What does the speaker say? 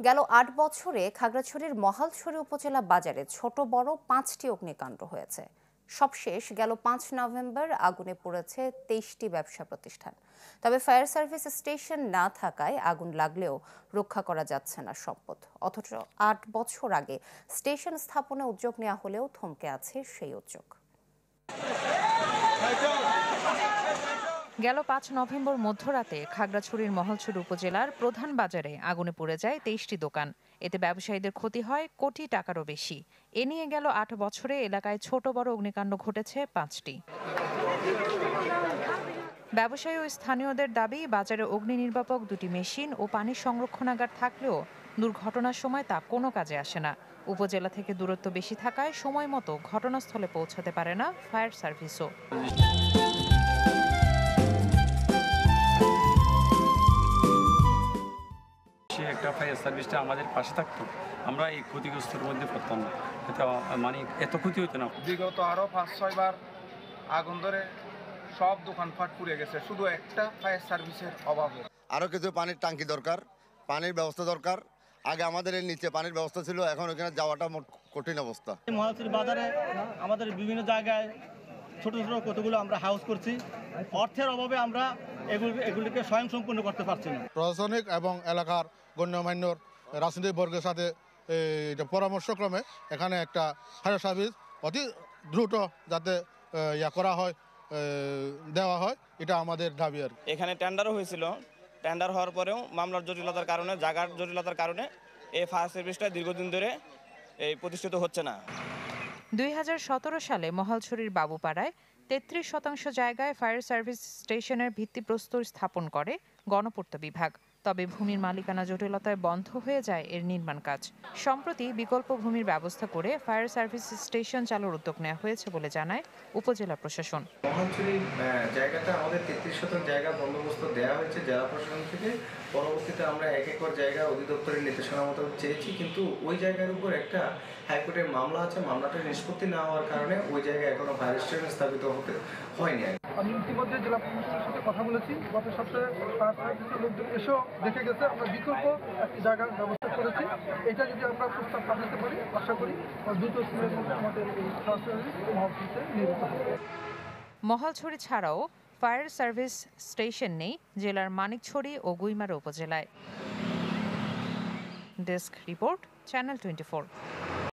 গেল ৮ বছরে খাগড়াছড়ির মহালছড়ি উপজেলা বাজারে ছোট বড় ৫টি অগ্নিকাণ্ড হয়েছে। সবশেষ গেল ৫ নভেম্বর আগুনে পড়েছে ২৩টি ব্যবসা প্রতিষ্ঠান। তবে ফায়ার সার্ভিস স্টেশন না থাকায় আগুন লাগলেও রক্ষা করা যাচ্ছে না সম্পদ। অথচ ৮ বছর আগে স্টেশন স্থাপনে উদ্যোগ নেওয়া হলেও থমকে আছে সেই উদ্যোগ। গেল ৫ নভেম্বর মধ্যরাতে খাগড়াছড়ির মহালছড়ি উপজেলার প্রধান বাজারে আগুনে পড়ে যায় ২৩টি দোকান। এতে ব্যবসায়ীদের ক্ষতি হয় কোটি টাকারও বেশি। এ নিয়ে গেল ৮ বছরে এলাকায় ছোট বড় অগ্নিকাণ্ড ঘটেছে ৫টি। ব্যবসায়ী ও স্থানীয়দের দাবি, বাজারে অগ্নি নির্বাপক ২টি মেশিন ও পানির সংরক্ষণাগার থাকলেও দুর্ঘটনার সময় তা কোনো কাজে আসে না। উপজেলা থেকে দূরত্ব বেশি থাকায় সময় মতো ঘটনাস্থলে পৌঁছাতে পারে না ফায়ার সার্ভিসও। একটা ফায়ার সার্ভিসটা আমাদের পাশে থাকতো, আমরা এই ক্ষতিগ্রস্তের মধ্যে পড়তাম না, মানে এত ক্ষতি হতো না। বিগত আরও ৫-৬ বার আগুন ধরে সব দোকানপাট পুড়ে গেছে, শুধু একটা ফায়ার সার্ভিসের অভাবে। আরও কিছু পানির ট্যাঙ্কি দরকার, পানির ব্যবস্থা দরকার। আগে আমাদের এর নিচে পানির ব্যবস্থা ছিল, এখন ওখানে যাওয়াটা কঠিন অবস্থা। মহালছড়ি বাজারে আমাদের বিভিন্ন জায়গায় ছোট ছোট কতগুলো আমরা হাউস করছি, অর্থের অভাবে আমরা এগুলিকে স্বয়ংসম্পূর্ণ করতে পারছি না। প্রশাসনিক এবং এলাকার গণ্যমান্য রাজনৈতিক বর্গের সাথে পরামর্শক্রমে এখানে একটা ফায়ার সার্ভিস অতি দ্রুত যাতে করা হয়, দেওয়া হয়, এটা আমাদের দাবি। আর এখানে টেন্ডারও হয়েছিল, টেন্ডার হওয়ার পরেও মামলার জটিলতার কারণে, জায়গার জটিলতার কারণে এই ফায়ার সার্ভিসটা দীর্ঘদিন ধরে এই প্রতিষ্ঠিত হচ্ছে না। ২০১৭ সালে মহালছড়ির বাবুপাড়ায় ৩৩% জায়গায় ফায়ার সার্ভিস স্টেশনের ভিত্তিপ্রস্তর স্থাপন করে গণপূর্ত বিভাগ। তবে ভূমির মালিকানা জটিলতায় বন্ধ হয়ে যায় এর নির্মাণ কাজ। সম্প্রতি বিকল্প ভূমির ব্যবস্থা করে ফায়ার সার্ভিস স্টেশন চালুর উদ্যোগ নেওয়া হয়েছে বলে জানায় উপজেলা প্রশাসন। মহালছড়ির জায়গাটা আমাদের ৩৩% জায়গা বন্দোবস্ত দেওয়া হয়েছে জেলা প্রশাসন থেকে। পরবর্তীতে আমরা ১ একর জায়গা অধিদপ্তরের নির্দেশনা মতো চেয়েছি, কিন্তু ওই জায়গার উপর একটা হাইকোর্টের মামলা আছে, মামলাটা নিষ্পত্তি না হওয়ার কারণে ওই জায়গায় এখনো ফায়ার স্টেশন স্থাপিত হতে হয়নি। আমি ইতিমধ্যে জেলা প্রশাসনের সাথে কথা বলেছি, গত সপ্তাহে ফায়ার সার্ভিসের লোকজন এসেও দেখে গেছে। আমরা বিকল্প একটি জায়গার ব্যবস্থা করেছি, এটা যদি আমরা প্রস্তাব পাঠাতে পারি, আশা করি দ্রুত সময়ের মধ্যে আমাদের এই ফায়ার সার্ভিস মহালছড়িতে নির্মিত হবে। মহালছড়ি ছাড়াও ফায়ার সার্ভিস স্টেশন নেই জেলার মানিকছড়ি ও গুইমারা উপজেলায়। Desk report, channel 24।